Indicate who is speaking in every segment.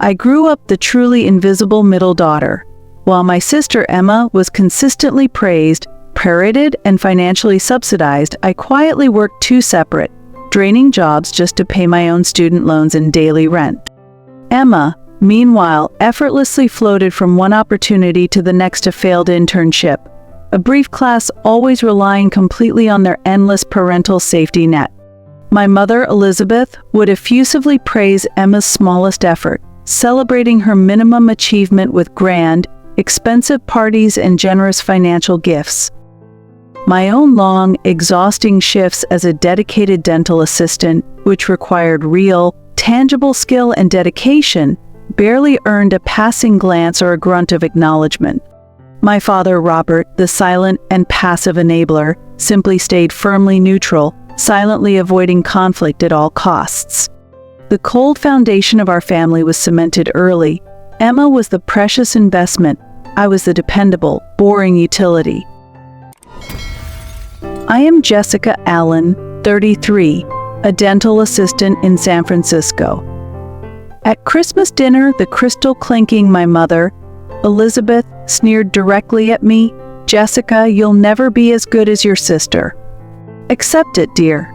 Speaker 1: I grew up the truly invisible middle daughter. While my sister Emma was consistently praised, parroted, and financially subsidized, I quietly worked two separate, draining jobs just to pay my own student loans and daily rent. Emma, meanwhile, effortlessly floated from one opportunity to the next, a failed internship, a brief class, always relying completely on their endless parental safety net. My mother, Elizabeth, would effusively praise Emma's smallest effort, celebrating her minimum achievement with grand, expensive parties and generous financial gifts. My own long, exhausting shifts as a dedicated dental assistant, which required real, tangible skill and dedication, barely earned a passing glance or a grunt of acknowledgement. My father, Robert, the silent and passive enabler, simply stayed firmly neutral, silently avoiding conflict at all costs. The cold foundation of our family was cemented early. Emma was the precious investment. I was the dependable, boring utility. I am Jessica Allen, 33, a dental assistant in San Francisco. At Christmas dinner, the crystal clinking, my mother, Elizabeth, sneered directly at me, "Jessica, you'll never be as good as your sister." "Accept it, dear."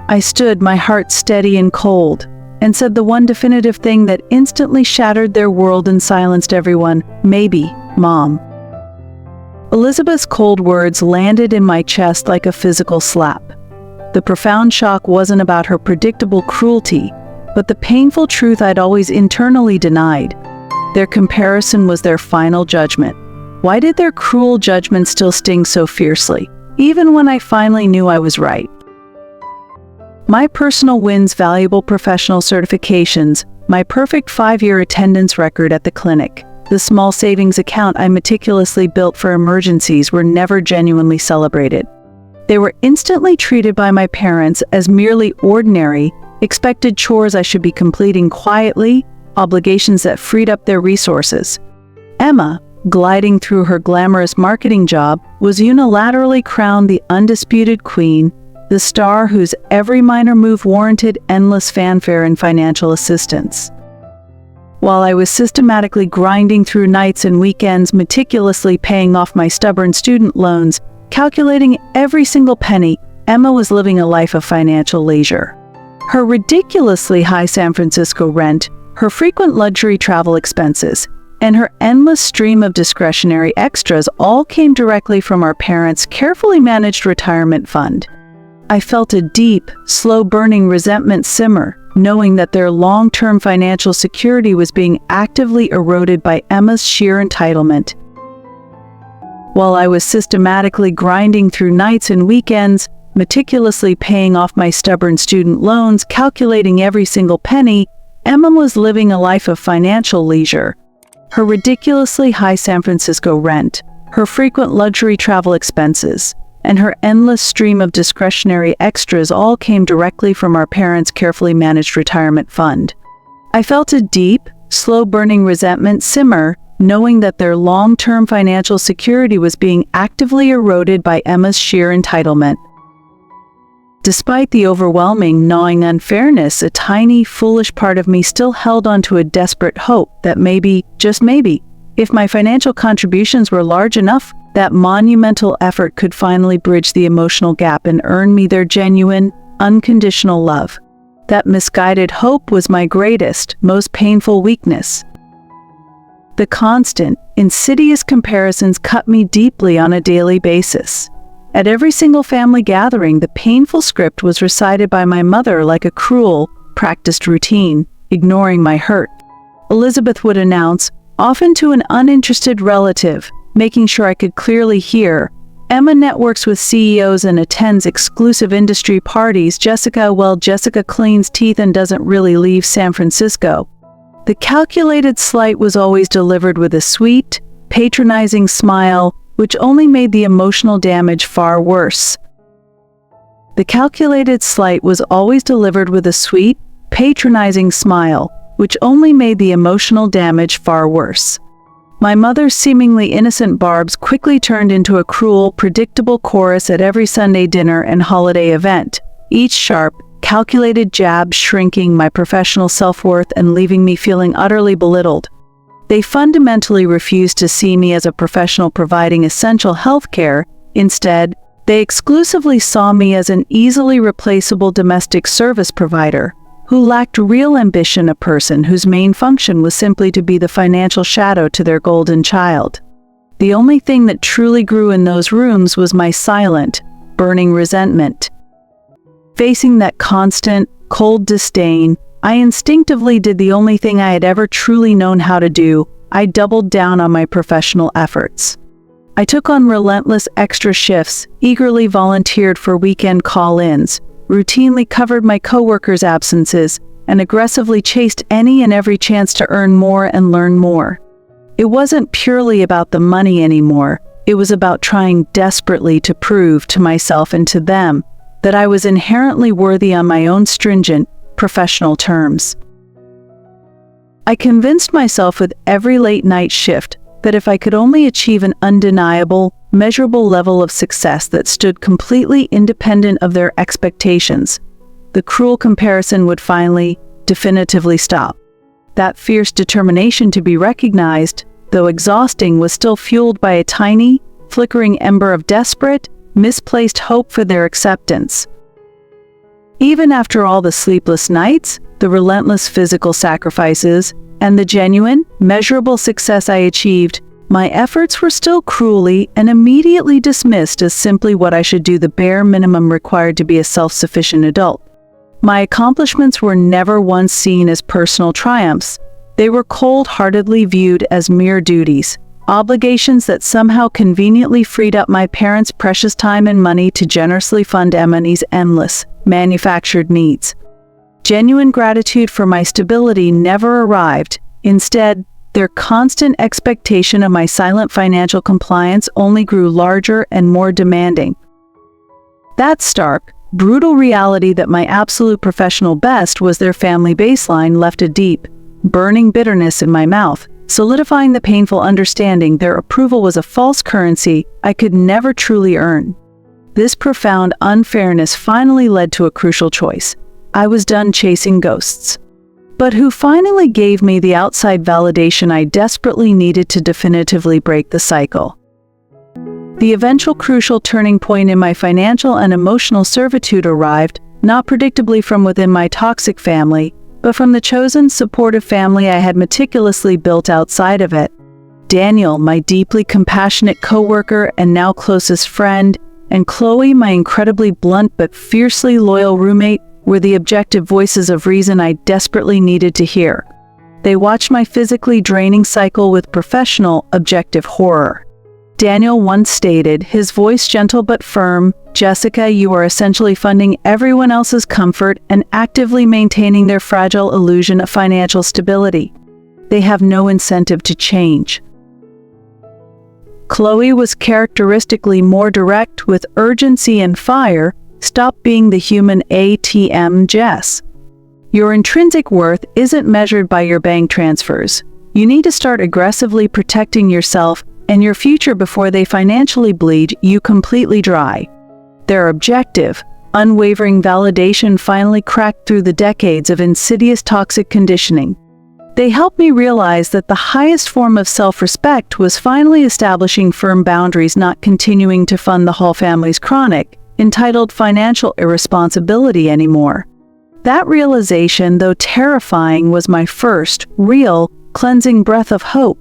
Speaker 1: I stood, my heart steady and cold, and said the one definitive thing that instantly shattered their world and silenced everyone, "Maybe, Mom." Elizabeth's cold words landed in my chest like a physical slap. The profound shock wasn't about her predictable cruelty, but the painful truth I'd always internally denied. Their comparison was their final judgment. Why did their cruel judgment still sting so fiercely, even when I finally knew I was right? My personal wins, valuable professional certifications, my perfect 5-year attendance record at the clinic, the small savings account I meticulously built for emergencies were never genuinely celebrated. They were instantly treated by my parents as merely ordinary, expected chores I should be completing quietly, obligations that freed up their resources. Emma, gliding through her glamorous marketing job, was unilaterally crowned the undisputed queen, the star whose every minor move warranted endless fanfare and financial assistance. While I was systematically grinding through nights and weekends, meticulously paying off my stubborn student loans, calculating every single penny, Emma was living a life of financial leisure. Her ridiculously high San Francisco rent, her frequent luxury travel expenses, and her endless stream of discretionary extras all came directly from our parents' carefully managed retirement fund. I felt a deep, slow-burning resentment simmer, knowing that their long-term financial security was being actively eroded by Emma's sheer entitlement. While I was systematically grinding through nights and weekends, meticulously paying off my stubborn student loans, calculating every single penny, Emma was living a life of financial leisure. Her ridiculously high San Francisco rent, her frequent luxury travel expenses, and her endless stream of discretionary extras all came directly from our parents' carefully managed retirement fund. I felt a deep, slow-burning resentment simmer, knowing that their long-term financial security was being actively eroded by Emma's sheer entitlement. Despite the overwhelming, gnawing unfairness, a tiny, foolish part of me still held on to a desperate hope that maybe, just maybe, if my financial contributions were large enough, that monumental effort could finally bridge the emotional gap and earn me their genuine, unconditional love. That misguided hope was my greatest, most painful weakness. The constant, insidious comparisons cut me deeply on a daily basis. At every single family gathering, the painful script was recited by my mother like a cruel, practiced routine, ignoring my hurt. Elizabeth would announce, often to an uninterested relative, making sure I could clearly hear, "Emma networks with CEOs and attends exclusive industry parties. Jessica cleans teeth and doesn't really leave San Francisco." The calculated slight was always delivered with a sweet, patronizing smile, which only made the emotional damage far worse. The calculated slight was always delivered with a sweet, patronizing smile, which only made the emotional damage far worse. My mother's seemingly innocent barbs quickly turned into a cruel, predictable chorus at every Sunday dinner and holiday event, each sharp, calculated jabs shrinking my professional self-worth and leaving me feeling utterly belittled. They fundamentally refused to see me as a professional providing essential health care. Instead, they exclusively saw me as an easily replaceable domestic service provider who lacked real ambition, a person whose main function was simply to be the financial shadow to their golden child. The only thing that truly grew in those rooms was my silent, burning resentment. Facing that constant, cold disdain, I instinctively did the only thing I had ever truly known how to do. I doubled down on my professional efforts. I took on relentless extra shifts, eagerly volunteered for weekend call-ins, routinely covered my coworkers' absences, and aggressively chased any and every chance to earn more and learn more. It wasn't purely about the money anymore. It was about trying desperately to prove to myself and to them that I was inherently worthy on my own stringent, professional terms. I convinced myself with every late-night shift that if I could only achieve an undeniable, measurable level of success that stood completely independent of their expectations, the cruel comparison would finally, definitively stop. That fierce determination to be recognized, though exhausting, was still fueled by a tiny, flickering ember of desperate, misplaced hope for their acceptance. Even after all the sleepless nights, the relentless physical sacrifices, and the genuine, measurable success I achieved, my efforts were still cruelly and immediately dismissed as simply what I should do, the bare minimum required to be a self-sufficient adult. My accomplishments were never once seen as personal triumphs. They were cold-heartedly viewed as mere duties, obligations that somehow conveniently freed up my parents' precious time and money to generously fund Emily's endless, manufactured needs. Genuine gratitude for my stability never arrived. Instead, their constant expectation of my silent financial compliance only grew larger and more demanding. That stark, brutal reality that my absolute professional best was their family baseline left a deep, burning bitterness in my mouth, solidifying the painful understanding their approval was a false currency I could never truly earn. This profound unfairness finally led to a crucial choice. I was done chasing ghosts. But who finally gave me the outside validation I desperately needed to definitively break the cycle? The eventual crucial turning point in my financial and emotional servitude arrived, not predictably from within my toxic family, but from the chosen, supportive family I had meticulously built outside of it. Daniel, my deeply compassionate coworker and now closest friend, and Chloe, my incredibly blunt but fiercely loyal roommate, were the objective voices of reason I desperately needed to hear. They watched my physically draining cycle with professional, objective horror. Daniel once stated, his voice gentle but firm, "Jessica, you are essentially funding everyone else's comfort and actively maintaining their fragile illusion of financial stability. They have no incentive to change." Chloe was characteristically more direct, with urgency and fire. "Stop being the human ATM, Jess. Your intrinsic worth isn't measured by your bank transfers. You need to start aggressively protecting yourself and your future before they financially bleed you completely dry." Their objective, unwavering validation finally cracked through the decades of insidious toxic conditioning. They helped me realize that the highest form of self-respect was finally establishing firm boundaries, not continuing to fund the Hall family's chronic, entitled financial irresponsibility anymore. That realization, though terrifying, was my first, real, cleansing breath of hope.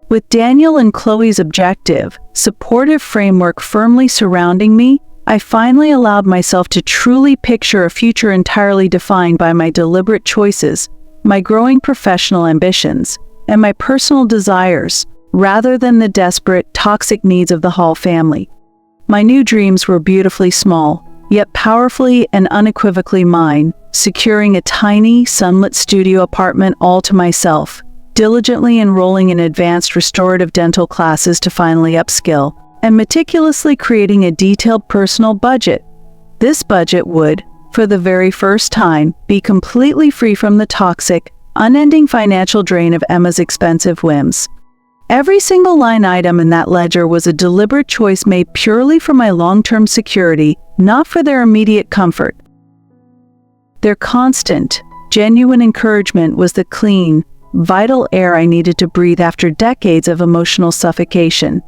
Speaker 1: With Daniel and Chloe's objective, supportive framework firmly surrounding me, I finally allowed myself to truly picture a future entirely defined by my deliberate choices, my growing professional ambitions, and my personal desires, rather than the desperate, toxic needs of the Hall family. My new dreams were beautifully small, yet powerfully and unequivocally mine, securing a tiny, sunlit studio apartment all to myself, diligently enrolling in advanced restorative dental classes to finally upskill, and meticulously creating a detailed personal budget. This budget would, for the very first time, be completely free from the toxic, unending financial drain of Emma's expensive whims. Every single line item in that ledger was a deliberate choice made purely for my long-term security, not for their immediate comfort. Their constant, genuine encouragement was the clean, vital air I needed to breathe after decades of emotional suffocation.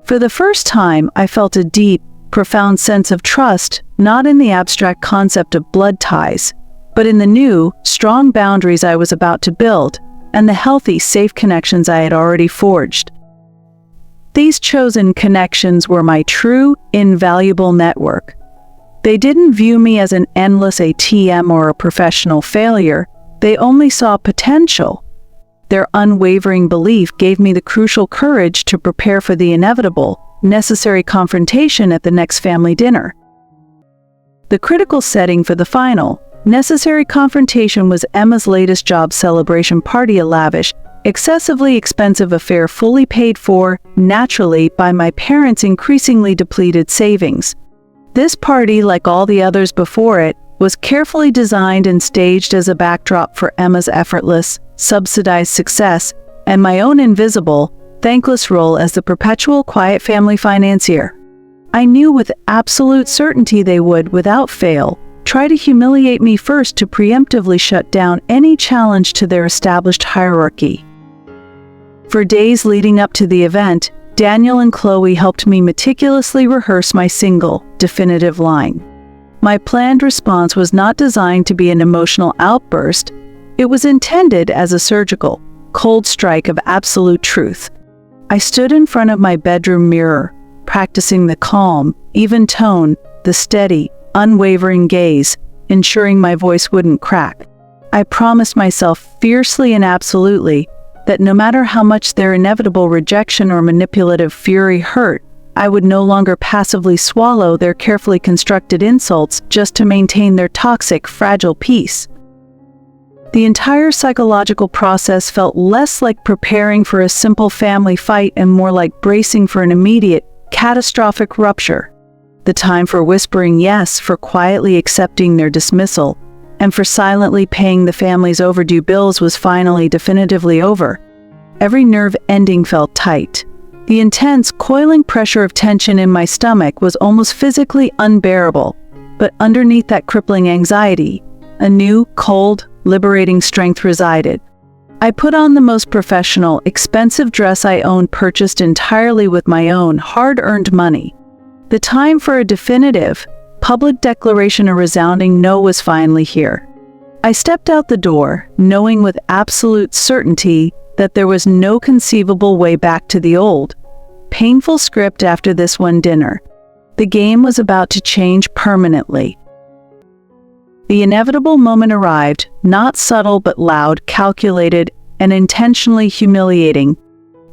Speaker 1: For the first time, I felt a deep, profound sense of trust, not in the abstract concept of blood ties, but in the new, strong boundaries I was about to build, and the healthy, safe connections I had already forged. These chosen connections were my true, invaluable network. They didn't view me as an endless ATM or a professional failure. They only saw potential. Their unwavering belief gave me the crucial courage to prepare for the inevitable, necessary confrontation at the next family dinner. The critical setting for the final, necessary confrontation was Emma's latest job celebration party, a lavish, excessively expensive affair fully paid for, naturally, by my parents' increasingly depleted savings. This party, like all the others before it, was carefully designed and staged as a backdrop for Emma's effortless, subsidized success and my own invisible, thankless role as the perpetual quiet family financier. I knew with absolute certainty they would, without fail, try to humiliate me first to preemptively shut down any challenge to their established hierarchy. For days leading up to the event, Daniel and Chloe helped me meticulously rehearse my single, definitive line. My planned response was not designed to be an emotional outburst. It was intended as a surgical, cold strike of absolute truth. I stood in front of my bedroom mirror, practicing the calm, even tone, the steady, unwavering gaze, ensuring my voice wouldn't crack. I promised myself fiercely and absolutely that no matter how much their inevitable rejection or manipulative fury hurt, I would no longer passively swallow their carefully constructed insults just to maintain their toxic, fragile peace. The entire psychological process felt less like preparing for a simple family fight and more like bracing for an immediate, catastrophic rupture. The time for whispering yes, for quietly accepting their dismissal, and for silently paying the family's overdue bills was finally definitively over. Every nerve ending felt tight. The intense, coiling pressure of tension in my stomach was almost physically unbearable, but underneath that crippling anxiety, a new, cold, liberating strength resided. I put on the most professional, expensive dress I owned, purchased entirely with my own hard-earned money. The time for a definitive, public declaration, a resounding no, was finally here. I stepped out the door, knowing with absolute certainty that there was no conceivable way back to the old, painful script after this one dinner. The game was about to change permanently. The inevitable moment arrived, not subtle but loud, calculated, and intentionally humiliating.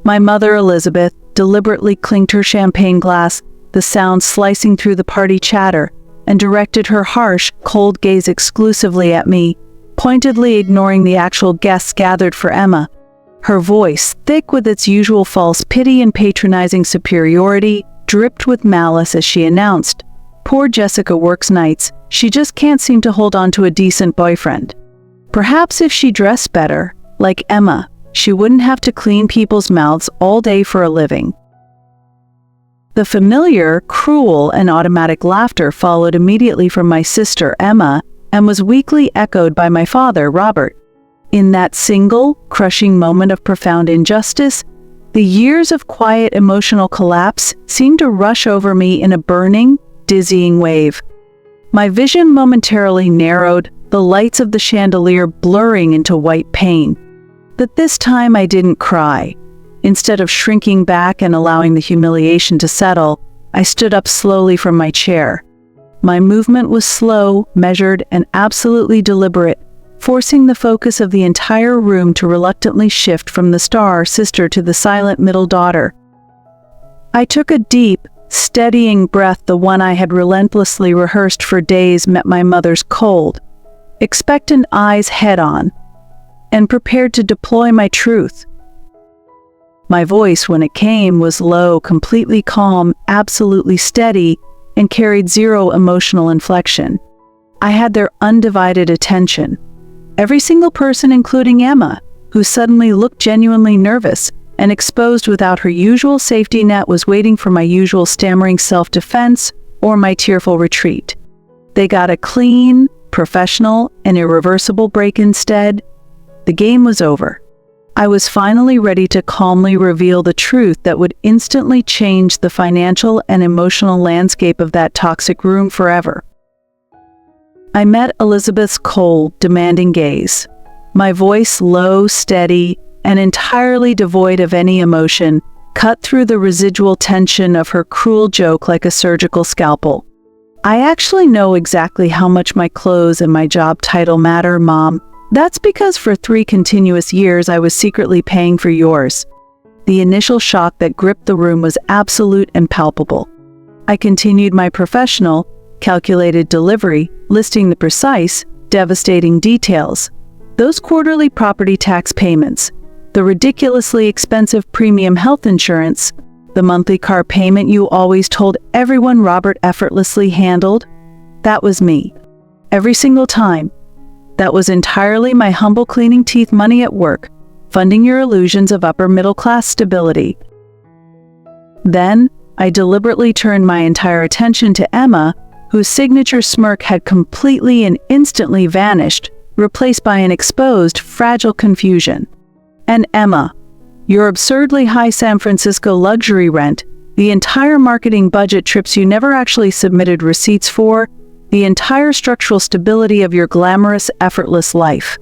Speaker 1: My mother, Elizabeth, deliberately clinked her champagne glass, the sound slicing through the party chatter, and directed her harsh, cold gaze exclusively at me, pointedly ignoring the actual guests gathered for Emma. Her voice, thick with its usual false pity and patronizing superiority, dripped with malice as she announced, "Poor Jessica works nights. She just can't seem to hold on to a decent boyfriend. Perhaps if she dressed better, like Emma, she wouldn't have to clean people's mouths all day for a living." The familiar, cruel, and automatic laughter followed immediately from my sister, Emma, and was weakly echoed by my father, Robert. In that single, crushing moment of profound injustice, the years of quiet emotional collapse seemed to rush over me in a burning, dizzying wave. My vision momentarily narrowed, the lights of the chandelier blurring into white pain. But this time I didn't cry. Instead of shrinking back and allowing the humiliation to settle, I stood up slowly from my chair. My movement was slow, measured, and absolutely deliberate, forcing the focus of the entire room to reluctantly shift from the star sister to the silent middle daughter. I took a deep, steadying breath, the one I had relentlessly rehearsed for days, met my mother's cold, expectant eyes head-on, and prepared to deploy my truth. My voice, when it came, was low, completely calm, absolutely steady, and carried zero emotional inflection. I had their undivided attention. Every single person, including Emma, who suddenly looked genuinely nervous and exposed without her usual safety net, was waiting for my usual stammering self-defense or my tearful retreat. They got a clean, professional, and irreversible break instead, the game was over. I was finally ready to calmly reveal the truth that would instantly change the financial and emotional landscape of that toxic room forever. I met Elizabeth's cold, demanding gaze. My voice low, steady, and entirely devoid of any emotion, cut through the residual tension of her cruel joke like a surgical scalpel. "I actually know exactly how much my clothes and my job title matter, Mom. That's because for 3 continuous years I was secretly paying for yours." The initial shock that gripped the room was absolute and palpable. I continued my professional, calculated delivery, listing the precise, devastating details. Those quarterly property tax payments, the ridiculously expensive premium health insurance, the monthly car payment you always told everyone Robert effortlessly handled. That was me. Every single time. That was entirely my humble cleaning teeth money at work, funding your illusions of upper middle class stability. Then, I deliberately turned my entire attention to Emma, whose signature smirk had completely and instantly vanished, replaced by an exposed, fragile confusion. And Emma, your absurdly high San Francisco luxury rent, the entire marketing budget trips you never actually submitted receipts for, the entire structural stability of your glamorous, effortless life.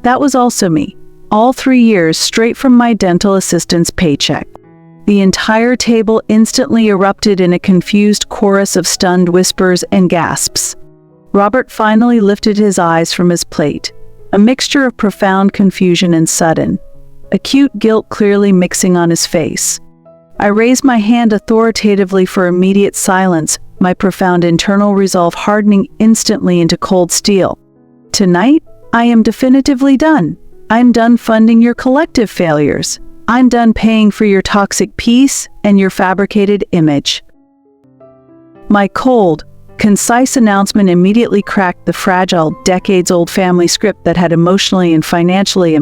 Speaker 1: That was also me, all 3 years straight from my dental assistant's paycheck. The entire table instantly erupted in a confused chorus of stunned whispers and gasps. Robert finally lifted his eyes from his plate, a mixture of profound confusion and sudden, acute guilt clearly mixing on his face. I raised my hand authoritatively for immediate silence, my profound internal resolve hardening instantly into cold steel. "Tonight, I am definitively done. I'm done funding your collective failures. I'm done paying for your toxic peace and your fabricated image." My cold, concise announcement immediately cracked the fragile, decades-old family script that had emotionally and financially.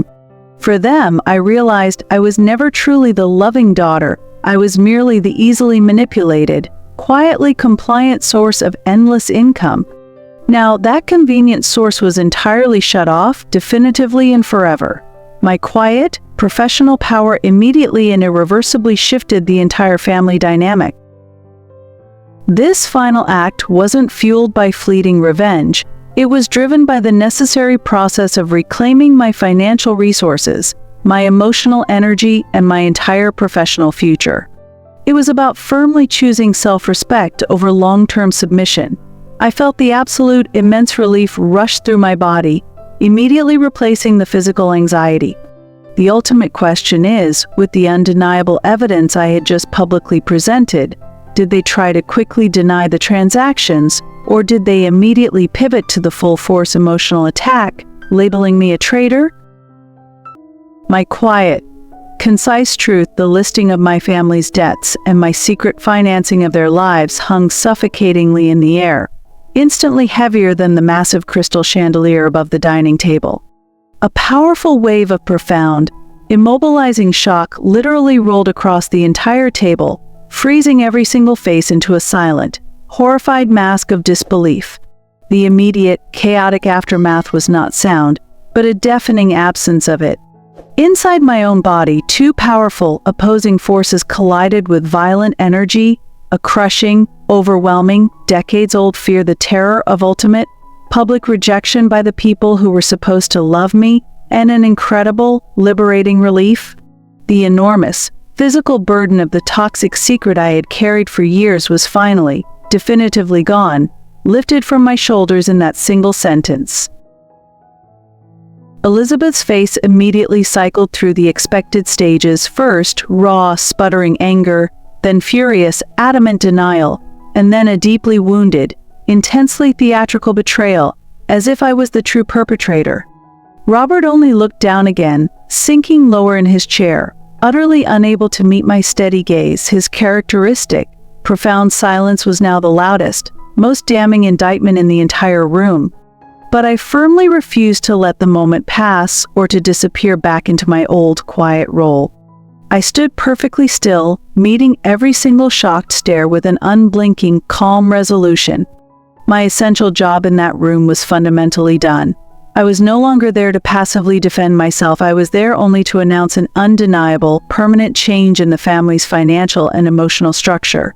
Speaker 1: For them, I realized I was never truly the loving daughter. I was merely the easily manipulated, quietly compliant source of endless income. Now, that convenient source was entirely shut off, definitively and forever. My quiet, professional power immediately and irreversibly shifted the entire family dynamic. This final act wasn't fueled by fleeting revenge. It was driven by the necessary process of reclaiming my financial resources, my emotional energy, and my entire professional future. It was about firmly choosing self-respect over long-term submission. I felt the absolute immense relief rush through my body, immediately replacing the physical anxiety. The ultimate question is, with the undeniable evidence I had just publicly presented, did they try to quickly deny the transactions, or did they immediately pivot to the full-force emotional attack, labeling me a traitor? My quiet, concise truth, the listing of my family's debts and my secret financing of their lives hung suffocatingly in the air, instantly heavier than the massive crystal chandelier above the dining table. A powerful wave of profound, immobilizing shock literally rolled across the entire table, freezing every single face into a silent, horrified mask of disbelief. The immediate, chaotic aftermath was not sound, but a deafening absence of it. Inside my own body, 2 powerful, opposing forces collided with violent energy, a crushing, overwhelming, decades-old fear, the terror of ultimate, public rejection by the people who were supposed to love me, and an incredible, liberating relief. The enormous, physical burden of the toxic secret I had carried for years was finally, definitively gone, lifted from my shoulders in that single sentence. Elizabeth's face immediately cycled through the expected stages, first raw, sputtering anger, then furious, adamant denial, and then a deeply wounded, intensely theatrical betrayal, as if I was the true perpetrator. Robert only looked down again, sinking lower in his chair, utterly unable to meet my steady gaze. His characteristic, profound silence was now the loudest, most damning indictment in the entire room. But I firmly refused to let the moment pass or to disappear back into my old, quiet role. I stood perfectly still, meeting every single shocked stare with an unblinking, calm resolution. My essential job in that room was fundamentally done. I was no longer there to passively defend myself. I was there only to announce an undeniable, permanent change in the family's financial and emotional structure.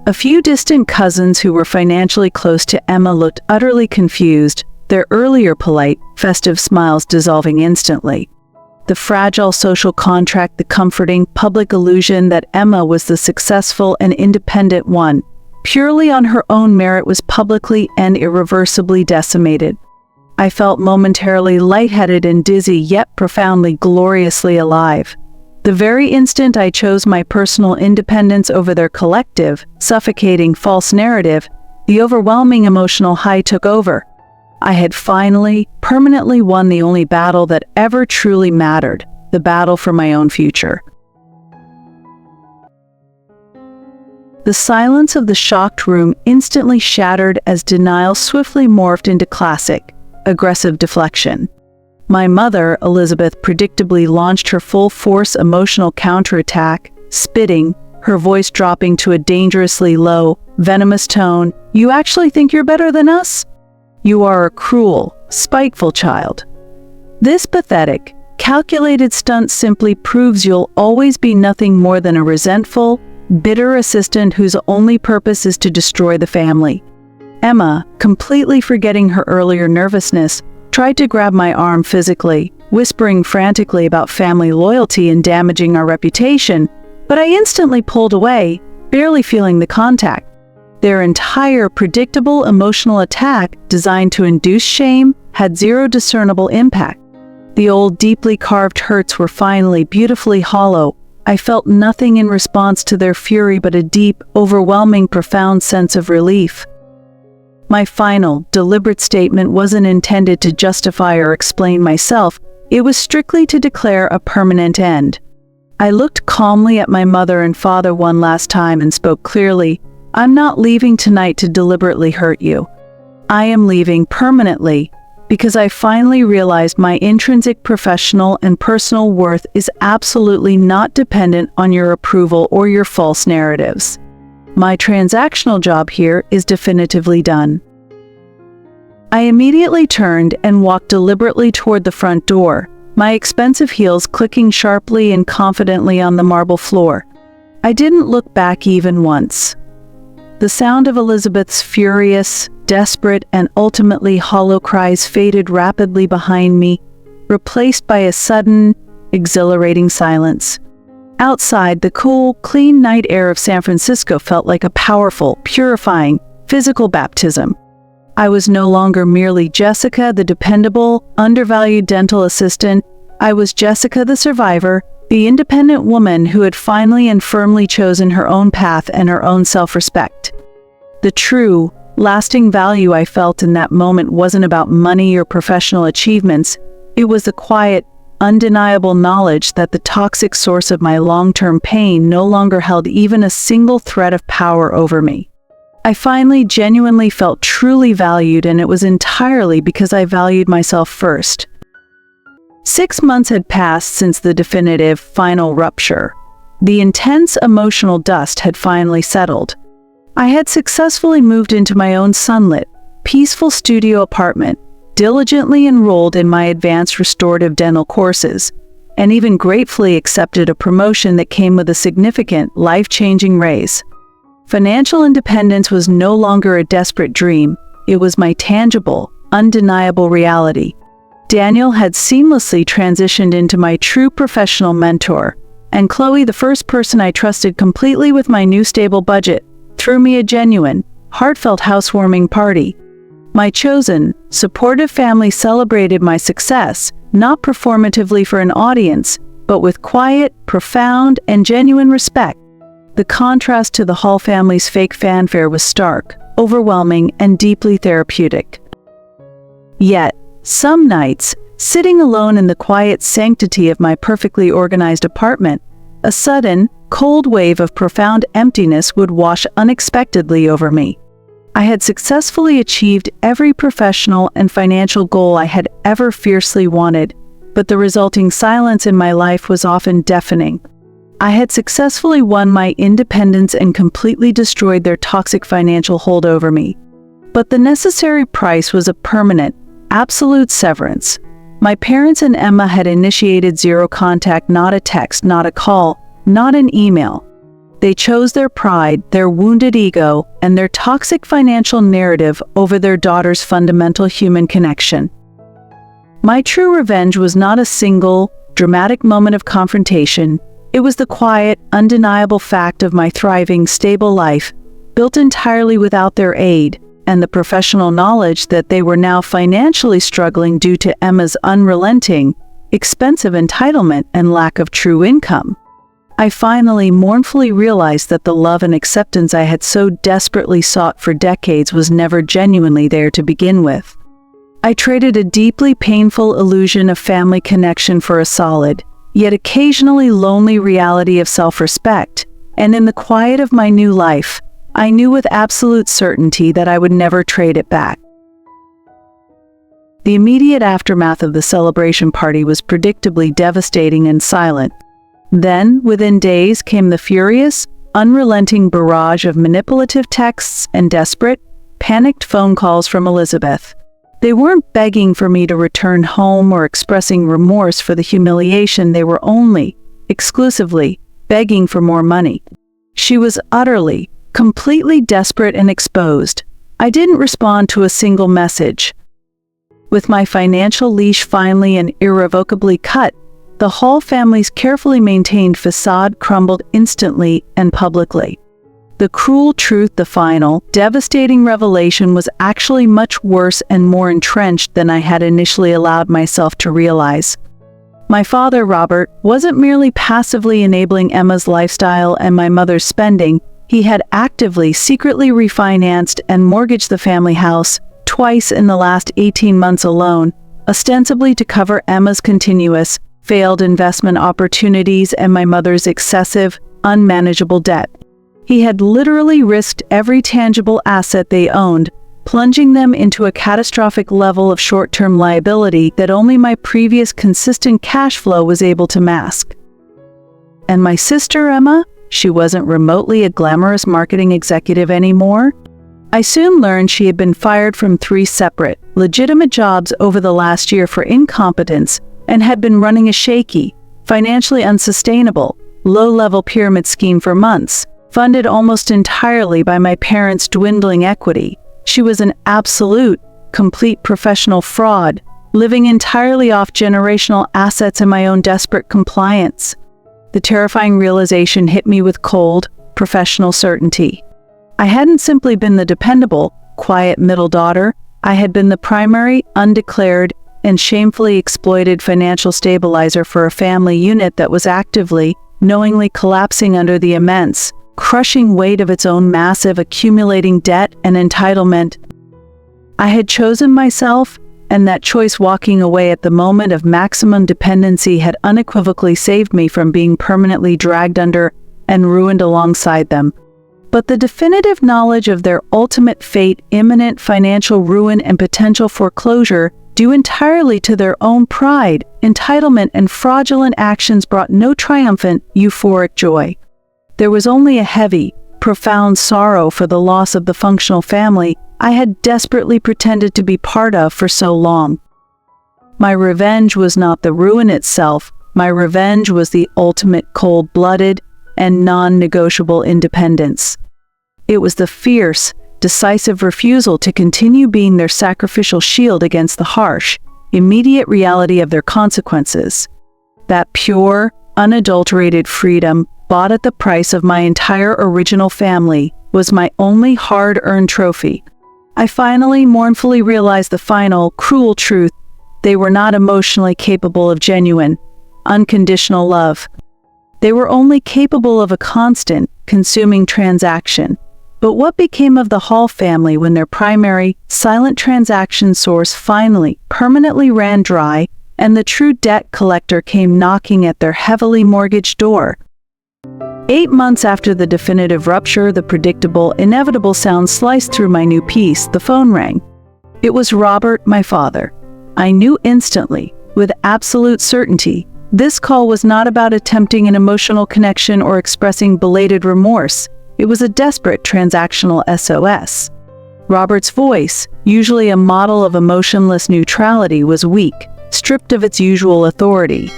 Speaker 1: A few distant cousins who were financially close to Emma looked utterly confused, their earlier polite, festive smiles dissolving instantly. The fragile social contract, the comforting, public illusion that Emma was the successful and independent one, purely on her own merit, was publicly and irreversibly decimated. I felt momentarily lightheaded and dizzy, yet profoundly, gloriously alive. The very instant I chose my personal independence over their collective, suffocating false narrative, the overwhelming emotional high took over. I had finally, permanently won the only battle that ever truly mattered, the battle for my own future. The silence of the shocked room instantly shattered as denial swiftly morphed into classic, aggressive deflection. My mother, Elizabeth, predictably launched her full-force emotional counterattack, spitting, her voice dropping to a dangerously low, venomous tone. "You actually think you're better than us? You are a cruel, spiteful child. This pathetic, calculated stunt simply proves you'll always be nothing more than a resentful, bitter assistant whose only purpose is to destroy the family." Emma, completely forgetting her earlier nervousness, tried to grab my arm physically, whispering frantically about family loyalty and damaging our reputation, but I instantly pulled away, barely feeling the contact. Their entire predictable emotional attack, designed to induce shame, had zero discernible impact. The old, deeply carved hurts were finally beautifully hollow. I felt nothing in response to their fury but a deep, overwhelming, profound sense of relief. My final, deliberate statement wasn't intended to justify or explain myself. It was strictly to declare a permanent end. I looked calmly at my mother and father one last time and spoke clearly. "I'm not leaving tonight to deliberately hurt you. I am leaving permanently, because I finally realized my intrinsic professional and personal worth is absolutely not dependent on your approval or your false narratives. My transactional job here is definitively done." I immediately turned and walked deliberately toward the front door, my expensive heels clicking sharply and confidently on the marble floor. I didn't look back even once. The sound of Elizabeth's furious, desperate, and ultimately hollow cries faded rapidly behind me, replaced by a sudden, exhilarating silence. Outside, the cool, clean night air of San Francisco felt like a powerful, purifying, physical baptism. I was no longer merely Jessica, the dependable, undervalued dental assistant. I was Jessica, the survivor, the independent woman who had finally and firmly chosen her own path and her own self-respect. The true, lasting value I felt in that moment wasn't about money or professional achievements. It was the quiet, undeniable knowledge that the toxic source of my long-term pain no longer held even a single thread of power over me. I finally genuinely felt truly valued, and it was entirely because I valued myself first. 6 months had passed since the definitive, final rupture. The intense emotional dust had finally settled. I had successfully moved into my own sunlit, peaceful studio apartment, diligently enrolled in my advanced restorative dental courses, and even gratefully accepted a promotion that came with a significant, life-changing raise. Financial independence was no longer a desperate dream. It was my tangible, undeniable reality. Daniel had seamlessly transitioned into my true professional mentor, and Chloe, the first person I trusted completely with my new stable budget, threw me a genuine, heartfelt housewarming party. My chosen, supportive family celebrated my success, not performatively for an audience, but with quiet, profound, and genuine respect. The contrast to the Hall family's fake fanfare was stark, overwhelming, and deeply therapeutic. Yet, some nights, sitting alone in the quiet sanctity of my perfectly organized apartment, a sudden, cold wave of profound emptiness would wash unexpectedly over me. I had successfully achieved every professional and financial goal I had ever fiercely wanted, but the resulting silence in my life was often deafening. I had successfully won my independence and completely destroyed their toxic financial hold over me. But the necessary price was a permanent, absolute severance. My parents and Emma had initiated zero contact, not a text, not a call, not an email. They chose their pride, their wounded ego, and their toxic financial narrative over their daughter's fundamental human connection. My true revenge was not a single, dramatic moment of confrontation. It was the quiet, undeniable fact of my thriving, stable life, built entirely without their aid, and the professional knowledge that they were now financially struggling due to Emma's unrelenting, expensive entitlement and lack of true income. I finally mournfully realized that the love and acceptance I had so desperately sought for decades was never genuinely there to begin with. I traded a deeply painful illusion of family connection for a solid, yet occasionally lonely reality of self-respect, and in the quiet of my new life, I knew with absolute certainty that I would never trade it back. The immediate aftermath of the celebration party was predictably devastating and silent. Then, within days, came the furious, unrelenting barrage of manipulative texts and desperate, panicked phone calls from Elizabeth. They weren't begging for me to return home or expressing remorse for the humiliation. They were only, exclusively, begging for more money. She was utterly, completely desperate and exposed. I didn't respond to a single message. With my financial leash finally and irrevocably cut, the Hall family's carefully maintained facade crumbled instantly and publicly. The cruel truth, the final, devastating revelation, was actually much worse and more entrenched than I had initially allowed myself to realize. My father, Robert, wasn't merely passively enabling Emma's lifestyle and my mother's spending. He had actively, secretly refinanced and mortgaged the family house twice in the last 18 months alone, ostensibly to cover Emma's continuous, failed investment opportunities and my mother's excessive, unmanageable debt. He had literally risked every tangible asset they owned, plunging them into a catastrophic level of short-term liability that only my previous consistent cash flow was able to mask. And my sister, Emma, she wasn't remotely a glamorous marketing executive anymore. I soon learned she had been fired from 3 separate, legitimate jobs over the last year for incompetence and had been running a shaky, financially unsustainable, low-level pyramid scheme for months, funded almost entirely by my parents' dwindling equity. She was an absolute, complete professional fraud, living entirely off generational assets and my own desperate compliance. The terrifying realization hit me with cold, professional certainty. I hadn't simply been the dependable, quiet middle daughter. I had been the primary, undeclared, and shamefully exploited financial stabilizer for a family unit that was actively, knowingly collapsing under the immense, crushing weight of its own massive accumulating debt and entitlement. I had chosen myself, and that choice, walking away at the moment of maximum dependency, had unequivocally saved me from being permanently dragged under and ruined alongside them. But the definitive knowledge of their ultimate fate, imminent financial ruin and potential foreclosure, due entirely to their own pride, entitlement, and fraudulent actions, brought no triumphant, euphoric joy. There was only a heavy, profound sorrow for the loss of the functional family I had desperately pretended to be part of for so long. My revenge was not the ruin itself. My revenge was the ultimate cold-blooded and non-negotiable independence. It was the fierce, decisive refusal to continue being their sacrificial shield against the harsh, immediate reality of their consequences. That pure, unadulterated freedom, bought at the price of my entire original family, was my only hard-earned trophy. I finally mournfully realized the final, cruel truth. They were not emotionally capable of genuine, unconditional love. They were only capable of a constant, consuming transaction. But what became of the Hall family when their primary, silent transaction source finally, permanently ran dry, and the true debt collector came knocking at their heavily mortgaged door? 8 months after the definitive rupture, the predictable, inevitable sound sliced through my new peace. The phone rang. It was Robert, my father. I knew instantly, with absolute certainty, This call was not about attempting an emotional connection or expressing belated remorse. It was a desperate transactional SOS. Robert's voice, usually a model of emotionless neutrality, was weak, stripped of its usual authority.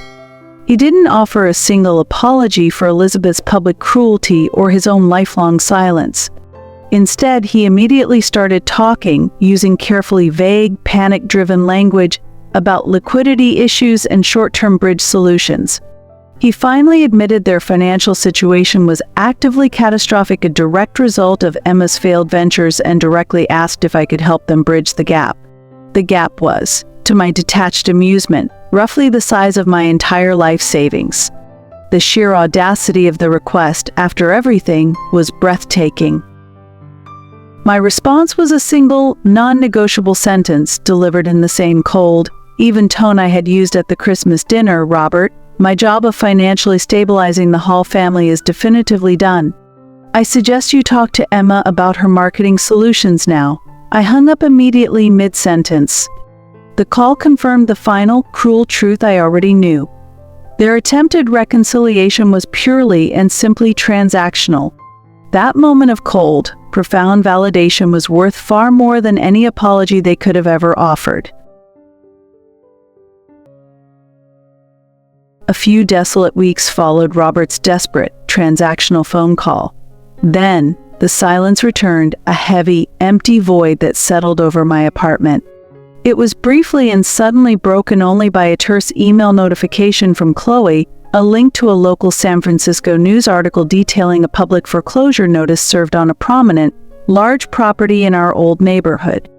Speaker 1: He didn't offer a single apology for Elizabeth's public cruelty or his own lifelong silence. Instead, he immediately started talking, using carefully vague, panic-driven language about liquidity issues and short-term bridge solutions. He finally admitted their financial situation was actively catastrophic, a direct result of Emma's failed ventures, and directly asked if I could help them bridge the gap. The gap was, to my detached amusement, roughly the size of my entire life savings. The sheer audacity of the request, after everything, was breathtaking. My response was a single, non-negotiable sentence delivered in the same cold, even tone I had used at the Christmas dinner. Robert, my job of financially stabilizing the Hall family is definitively done. I suggest you talk to Emma about her marketing solutions now. I hung up immediately mid-sentence. The call confirmed the final, cruel truth I already knew. Their attempted reconciliation was purely and simply transactional. That moment of cold, profound validation was worth far more than any apology they could have ever offered. A few desolate weeks followed Robert's desperate, transactional phone call. Then, the silence returned, a heavy, empty void that settled over my apartment. It was briefly and suddenly broken only by a terse email notification from Chloe, a link to a local San Francisco news article detailing a public foreclosure notice served on a prominent, large property in our old neighborhood.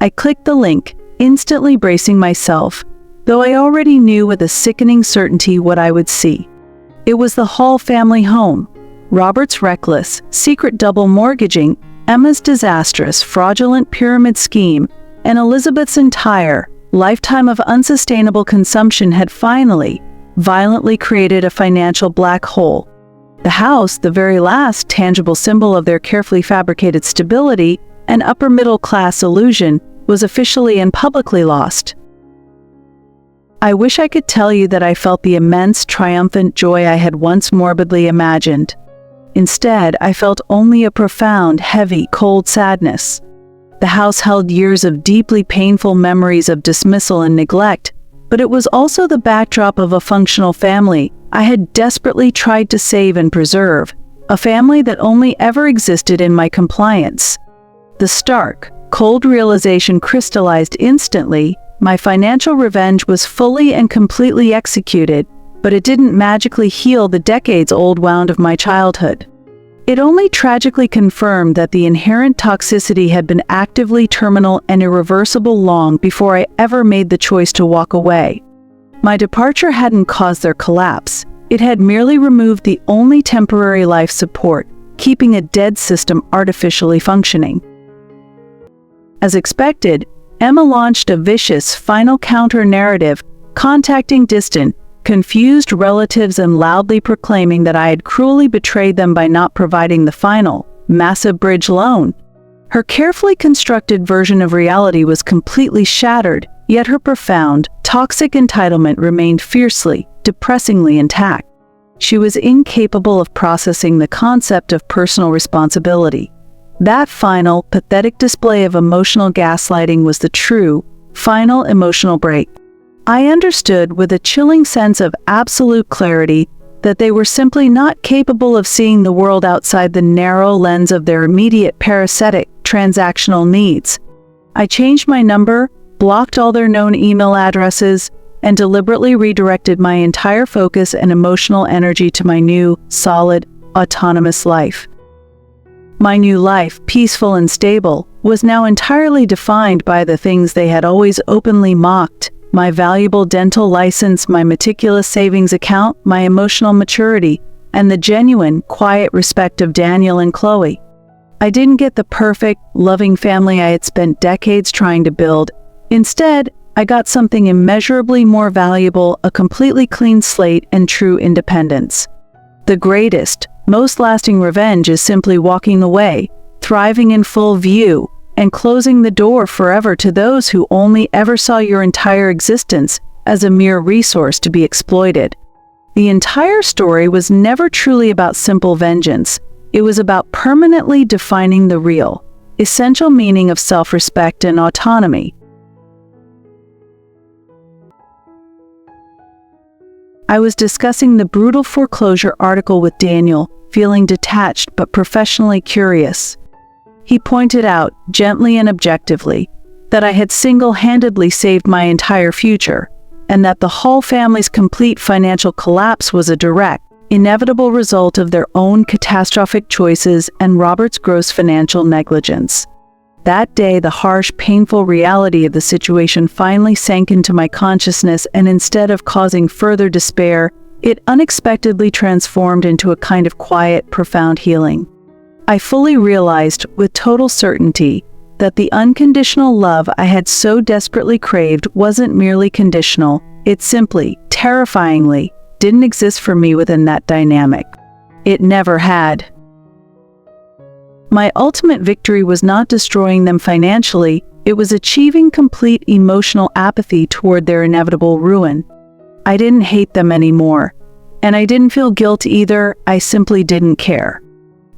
Speaker 1: I clicked the link, instantly bracing myself, though I already knew with a sickening certainty what I would see. It was the Hall family home. Robert's reckless, secret double mortgaging, Emma's disastrous, fraudulent pyramid scheme, and Elizabeth's entire lifetime of unsustainable consumption had finally, violently created a financial black hole. The house, the very last tangible symbol of their carefully fabricated stability and upper-middle-class illusion, was officially and publicly lost. I wish I could tell you that I felt the immense, triumphant joy I had once morbidly imagined. Instead, I felt only a profound, heavy, cold sadness. The house held years of deeply painful memories of dismissal and neglect, but it was also the backdrop of a functional family I had desperately tried to save and preserve, a family that only ever existed in my compliance. The stark, cold realization crystallized instantly. My financial revenge was fully and completely executed, but it didn't magically heal the decades-old wound of my childhood. It only tragically confirmed that the inherent toxicity had been actively terminal and irreversible long before I ever made the choice to walk away. My departure hadn't caused their collapse. It had merely removed the only temporary life support, keeping a dead system artificially functioning. As expected, Emma launched a vicious, final counter-narrative, contacting distant, confused relatives and loudly proclaiming that I had cruelly betrayed them by not providing the final, massive bridge loan. Her carefully constructed version of reality was completely shattered, yet her profound, toxic entitlement remained fiercely, depressingly intact. She was incapable of processing the concept of personal responsibility. That final, pathetic display of emotional gaslighting was the true, final emotional break. I understood with a chilling sense of absolute clarity that they were simply not capable of seeing the world outside the narrow lens of their immediate parasitic, transactional needs. I changed my number, blocked all their known email addresses, and deliberately redirected my entire focus and emotional energy to my new, solid, autonomous life. My new life, peaceful and stable, was now entirely defined by the things they had always openly mocked: my valuable dental license, my meticulous savings account, my emotional maturity, and the genuine, quiet respect of Daniel and Chloe. I didn't get the perfect, loving family I had spent decades trying to build. Instead, I got something immeasurably more valuable: a completely clean slate and true independence. The greatest, most lasting revenge is simply walking away, thriving in full view, and closing the door forever to those who only ever saw your entire existence as a mere resource to be exploited. The entire story was never truly about simple vengeance. It was about permanently defining the real, essential meaning of self-respect and autonomy. I was discussing the brutal foreclosure article with Daniel, feeling detached but professionally curious. He pointed out, gently and objectively, that I had single-handedly saved my entire future, and that the Hall family's complete financial collapse was a direct, inevitable result of their own catastrophic choices and Robert's gross financial negligence. That day, the harsh, painful reality of the situation finally sank into my consciousness, and instead of causing further despair, it unexpectedly transformed into a kind of quiet, profound healing. I fully realized, with total certainty, that the unconditional love I had so desperately craved wasn't merely conditional. It simply, terrifyingly, didn't exist for me within that dynamic. It never had. My ultimate victory was not destroying them financially, it was achieving complete emotional apathy toward their inevitable ruin. I didn't hate them anymore. And I didn't feel guilt either, I simply didn't care.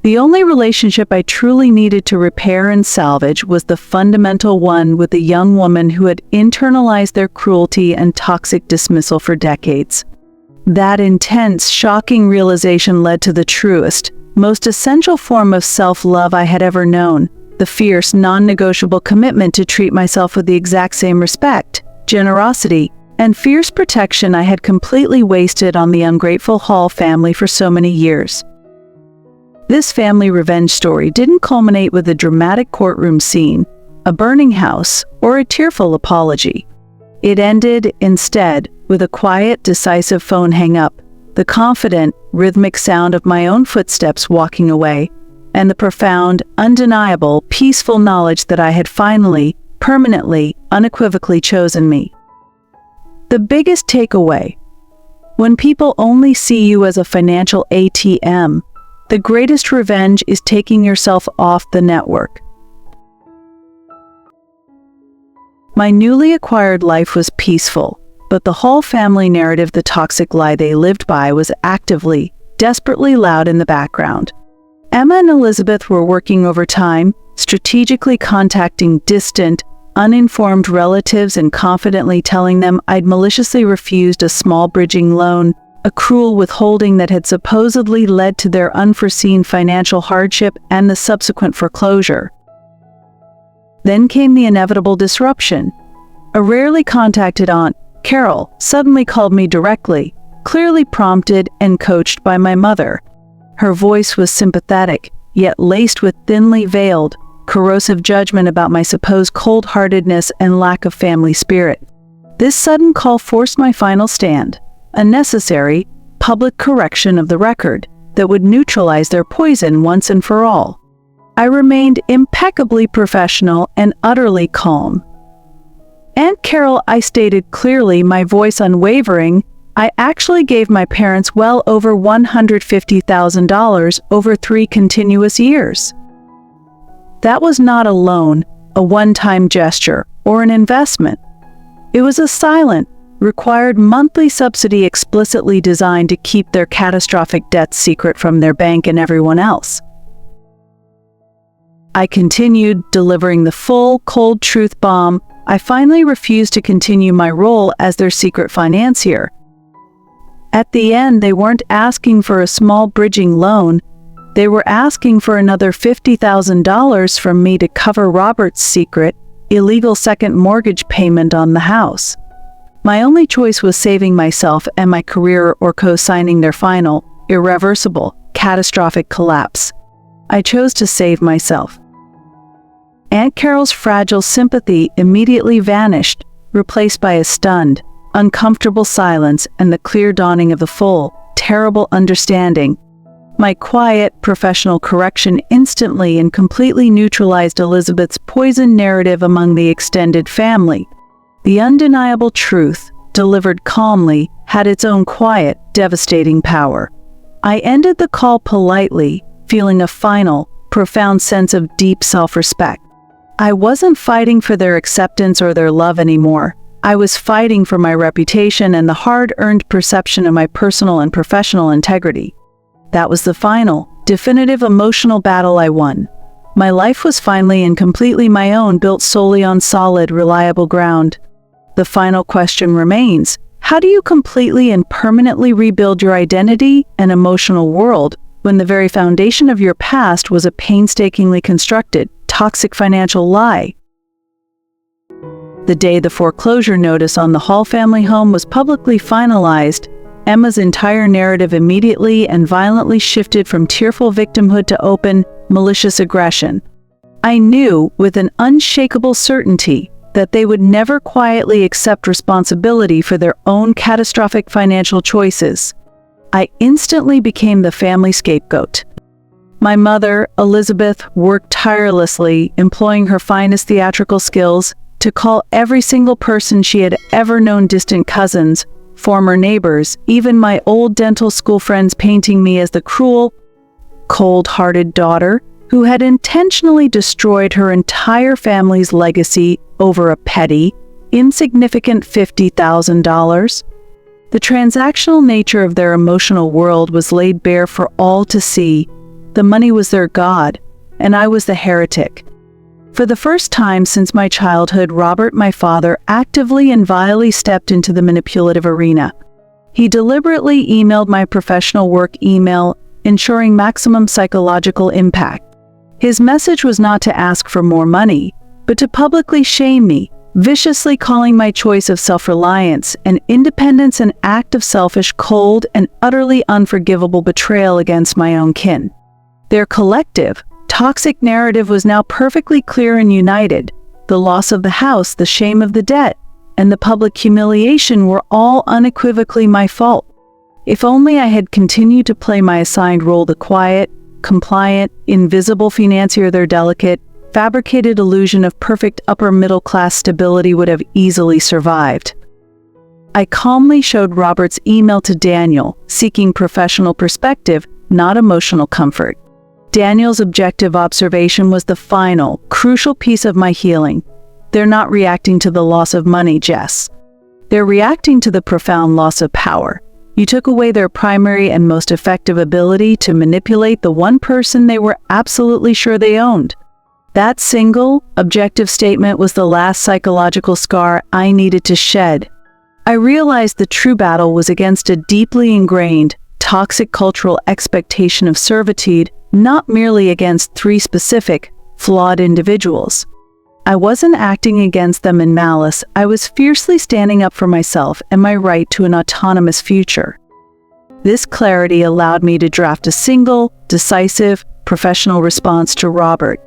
Speaker 1: The only relationship I truly needed to repair and salvage was the fundamental one with the young woman who had internalized their cruelty and toxic dismissal for decades. That intense, shocking realization led to the truest, most essential form of self-love I had ever known, the fierce, non-negotiable commitment to treat myself with the exact same respect, generosity, and fierce protection I had completely wasted on the ungrateful Hall family for so many years. This family revenge story didn't culminate with a dramatic courtroom scene, a burning house, or a tearful apology. It ended, instead, with a quiet, decisive phone hang-up, the confident, rhythmic sound of my own footsteps walking away, and the profound, undeniable, peaceful knowledge that I had finally, permanently, unequivocally chosen me. The biggest takeaway: when people only see you as a financial ATM, the greatest revenge is taking yourself off the network. My newly acquired life was peaceful, but the Hall family narrative, the toxic lie they lived by, was actively, desperately loud in the background. Emma and Elizabeth were working overtime, strategically contacting distant, uninformed relatives and confidently telling them I'd maliciously refused a small bridging loan, a cruel withholding that had supposedly led to their unforeseen financial hardship and the subsequent foreclosure. Then came the inevitable disruption. A rarely contacted aunt, Carol, suddenly called me directly, clearly prompted and coached by my mother. Her voice was sympathetic, yet laced with thinly veiled, corrosive judgment about my supposed cold-heartedness and lack of family spirit. This sudden call forced my final stand, a necessary, public correction of the record that would neutralize their poison once and for all. I remained impeccably professional and utterly calm. Aunt Carol, I stated clearly, my voice unwavering, I actually gave my parents well over $150,000 over 3 continuous years. That was not a loan, a one-time gesture, or an investment. It was a silent, required monthly subsidy explicitly designed to keep their catastrophic debts secret from their bank and everyone else. I continued, delivering the full, cold truth bomb. I finally refused to continue my role as their secret financier. At the end, they weren't asking for a small bridging loan. They were asking for another $50,000 from me to cover Robert's secret, illegal second mortgage payment on the house. My only choice was saving myself and my career or co-signing their final, irreversible, catastrophic collapse. I chose to save myself. Aunt Carol's fragile sympathy immediately vanished, replaced by a stunned, uncomfortable silence and the clear dawning of the full, terrible understanding. My quiet, professional correction instantly and completely neutralized Elizabeth's poisoned narrative among the extended family. The undeniable truth, delivered calmly, had its own quiet, devastating power. I ended the call politely, feeling a final, profound sense of deep self-respect. I wasn't fighting for their acceptance or their love anymore. I was fighting for my reputation and the hard-earned perception of my personal and professional integrity. That was the final, definitive emotional battle I won. My life was finally and completely my own, built solely on solid, reliable ground. The final question remains: how do you completely and permanently rebuild your identity and emotional world when the very foundation of your past was a painstakingly constructed, toxic financial lie? The day the foreclosure notice on the Hall family home was publicly finalized, Emma's entire narrative immediately and violently shifted from tearful victimhood to open, malicious aggression. I knew with an unshakable certainty that they would never quietly accept responsibility for their own catastrophic financial choices. I instantly became the family scapegoat. My mother, Elizabeth, worked tirelessly, employing her finest theatrical skills to call every single person she had ever known, distant cousins, former neighbors, even my old dental school friends, painting me as the cruel, cold-hearted daughter who had intentionally destroyed her entire family's legacy over a petty, insignificant $50,000. The transactional nature of their emotional world was laid bare for all to see. The money was their god, and I was the heretic. For the first time since my childhood, Robert, my father, actively and vilely stepped into the manipulative arena. He deliberately emailed my professional work email, ensuring maximum psychological impact. His message was not to ask for more money, but to publicly shame me, viciously calling my choice of self-reliance and independence an act of selfish, cold, and utterly unforgivable betrayal against my own kin. Their collective, toxic narrative was now perfectly clear and united. The loss of the house, the shame of the debt, and the public humiliation were all unequivocally my fault. If only I had continued to play my assigned role, the quiet, compliant, invisible financier, their delicate, fabricated illusion of perfect upper-middle-class stability would have easily survived. I calmly showed Robert's email to Daniel, seeking professional perspective, not emotional comfort. Daniel's objective observation was the final, crucial piece of my healing. They're not reacting to the loss of money, Jess. They're reacting to the profound loss of power. You took away their primary and most effective ability to manipulate the one person they were absolutely sure they owned. That single, objective statement was the last psychological scar I needed to shed. I realized the true battle was against a deeply ingrained, toxic cultural expectation of servitude, not merely against three specific, flawed individuals. I wasn't acting against them in malice. I was fiercely standing up for myself and my right to an autonomous future. This clarity allowed me to draft a single, decisive, professional response to Robert.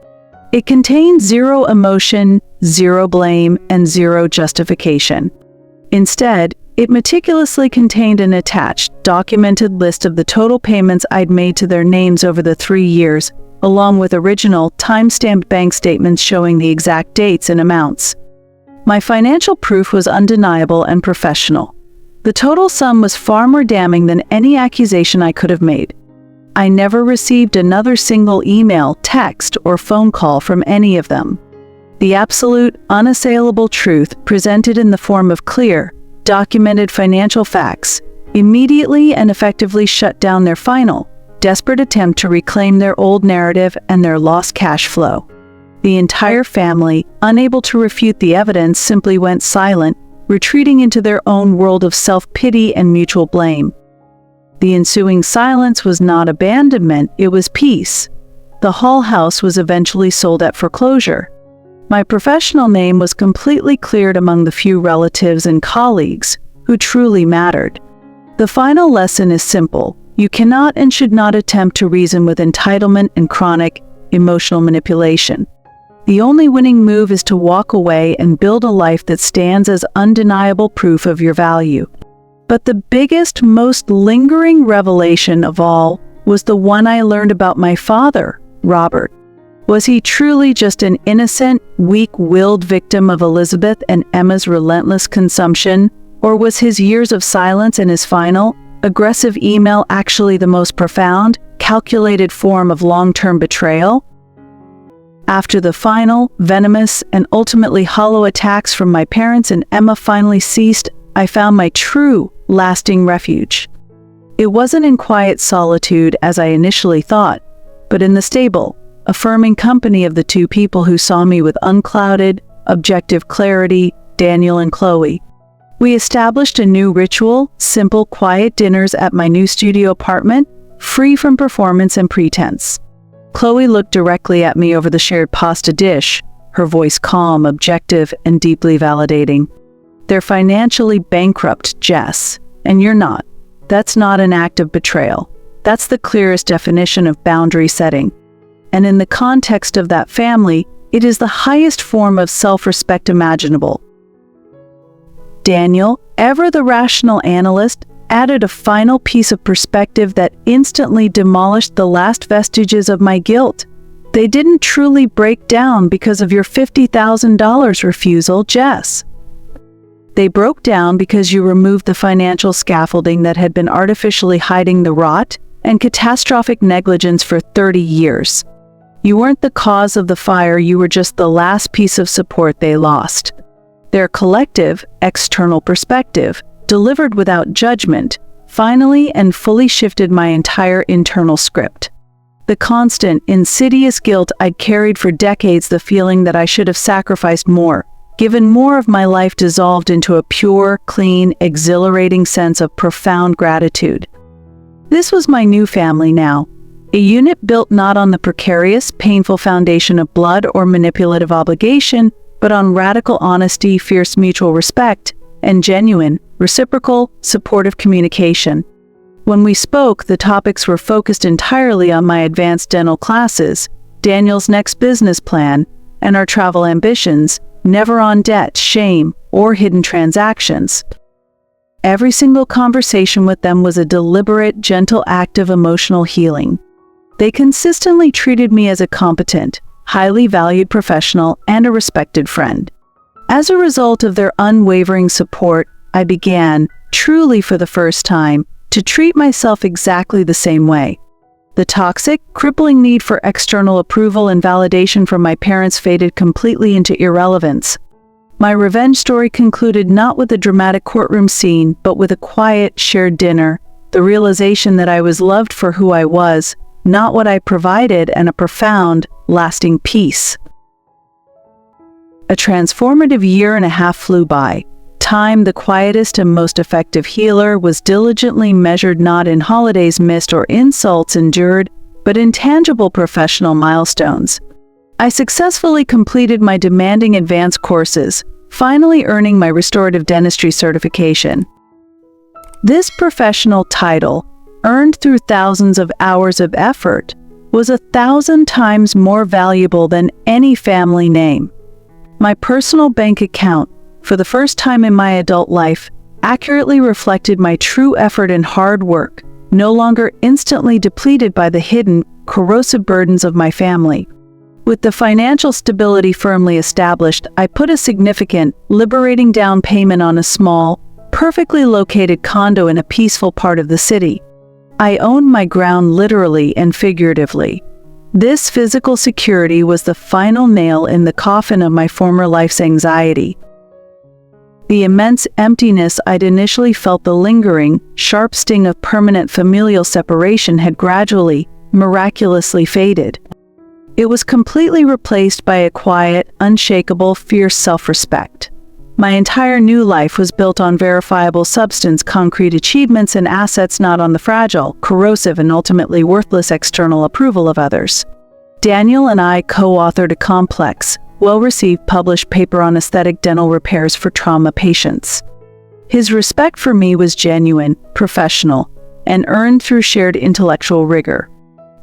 Speaker 1: It contained zero emotion, zero blame, and zero justification. Instead, it meticulously contained an attached, documented list of the total payments I'd made to their names over the 3 years, along with original, time-stamped bank statements showing the exact dates and amounts. My financial proof was undeniable and professional. The total sum was far more damning than any accusation I could have made. I never received another single email, text, or phone call from any of them. The absolute, unassailable truth, presented in the form of clear, documented financial facts, immediately and effectively shut down their final, desperate attempt to reclaim their old narrative and their lost cash flow. The entire family, unable to refute the evidence, simply went silent, retreating into their own world of self-pity and mutual blame. The ensuing silence was not abandonment, it was peace. The Hall house was eventually sold at foreclosure. My professional name was completely cleared among the few relatives and colleagues who truly mattered. The final lesson is simple. You cannot and should not attempt to reason with entitlement and chronic, emotional manipulation. The only winning move is to walk away and build a life that stands as undeniable proof of your value. But the biggest, most lingering revelation of all was the one I learned about my father, Robert. Was he truly just an innocent, weak-willed victim of Elizabeth and Emma's relentless consumption, or was his years of silence and his final, aggressive email actually the most profound, calculated form of long-term betrayal? After the final, venomous, and ultimately hollow attacks from my parents and Emma finally ceased, I found my true, lasting refuge. It wasn't in quiet solitude as I initially thought, but in the stable, affirming company of the two people who saw me with unclouded, objective clarity, Daniel and Chloe. We established a new ritual, simple, quiet dinners at my new studio apartment, free from performance and pretense. Chloe looked directly at me over the shared pasta dish, her voice calm, objective, and deeply validating. "They're financially bankrupt, Jess, and you're not. That's not an act of betrayal. That's the clearest definition of boundary setting. And in the context of that family, it is the highest form of self-respect imaginable." Daniel, ever the rational analyst, added a final piece of perspective that instantly demolished the last vestiges of my guilt. "They didn't truly break down because of your $50,000 refusal, Jess. They broke down because you removed the financial scaffolding that had been artificially hiding the rot and catastrophic negligence for 30 years. You weren't the cause of the fire, you were just the last piece of support they lost." Their collective, external perspective, delivered without judgment, finally and fully shifted my entire internal script. The constant, insidious guilt I'd carried for decades, the feeling that I should have sacrificed more, given more of my life, dissolved into a pure, clean, exhilarating sense of profound gratitude. This was my new family now, a unit built not on the precarious, painful foundation of blood or manipulative obligation, but on radical honesty, fierce mutual respect, and genuine, reciprocal, supportive communication. When we spoke, the topics were focused entirely on my advanced dental classes, Daniel's next business plan, and our travel ambitions, never on debt, shame, or hidden transactions. Every single conversation with them was a deliberate, gentle act of emotional healing. They consistently treated me as a competent, highly valued professional and a respected friend. As a result of their unwavering support, I began, truly for the first time, to treat myself exactly the same way. The toxic, crippling need for external approval and validation from my parents faded completely into irrelevance. My revenge story concluded not with a dramatic courtroom scene, but with a quiet, shared dinner, the realization that I was loved for who I was, not what I provided, and a profound, lasting peace. A transformative year and a half flew by. Time, the quietest and most effective healer, was diligently measured not in holidays missed or insults endured, but in tangible professional milestones. I successfully completed my demanding advanced courses, finally earning my restorative dentistry certification. This professional title, earned through thousands of hours of effort, was 1,000 times more valuable than any family name. My personal bank account, for the first time in my adult life, accurately reflected my true effort and hard work, no longer instantly depleted by the hidden, corrosive burdens of my family. With the financial stability firmly established, I put a significant, liberating down payment on a small, perfectly located condo in a peaceful part of the city. I owned my ground literally and figuratively. This physical security was the final nail in the coffin of my former life's anxiety. The immense emptiness I'd initially felt, the lingering, sharp sting of permanent familial separation, had gradually, miraculously faded. It was completely replaced by a quiet, unshakable, fierce self-respect. My entire new life was built on verifiable substance, concrete achievements and assets, not on the fragile, corrosive, and ultimately worthless external approval of others. Daniel and I co-authored a complex, well-received published paper on aesthetic dental repairs for trauma patients. His respect for me was genuine, professional, and earned through shared intellectual rigor.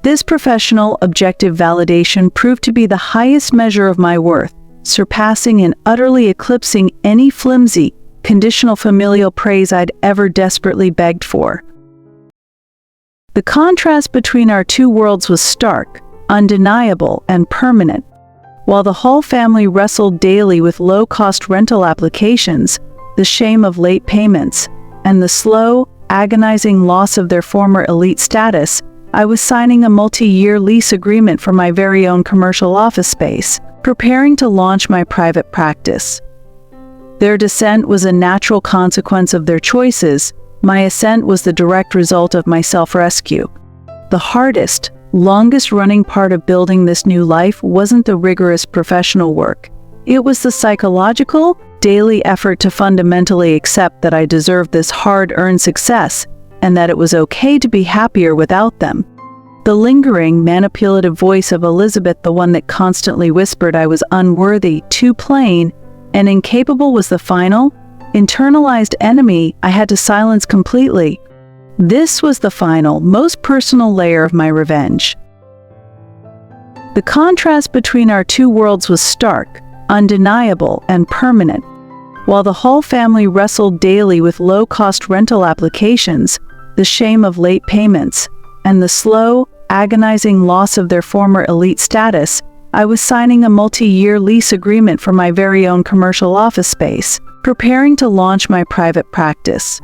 Speaker 1: This professional, objective validation proved to be the highest measure of my worth, surpassing and utterly eclipsing any flimsy, conditional familial praise I'd ever desperately begged for. The contrast between our two worlds was stark, undeniable, and permanent. While the Hall family wrestled daily with low-cost rental applications, the shame of late payments, and the slow, agonizing loss of their former elite status, I was signing a multi-year lease agreement for my very own commercial office space, preparing to launch my private practice. Their descent was a natural consequence of their choices. My ascent was the direct result of my self-rescue. The hardest, longest-running part of building this new life wasn't the rigorous professional work. It was the psychological, daily effort to fundamentally accept that I deserved this hard-earned success and that it was okay to be happier without them. The lingering, manipulative voice of Elizabeth, the one that constantly whispered I was unworthy, too plain, and incapable, was the final, internalized enemy I had to silence completely. This was the final, most personal layer of my revenge. The contrast between our two worlds was stark, undeniable, and permanent. While the Hall family wrestled daily with low-cost rental applications, the shame of late payments, and the slow, agonizing loss of their former elite status, I was signing a multi-year lease agreement for my very own commercial office space, preparing to launch my private practice.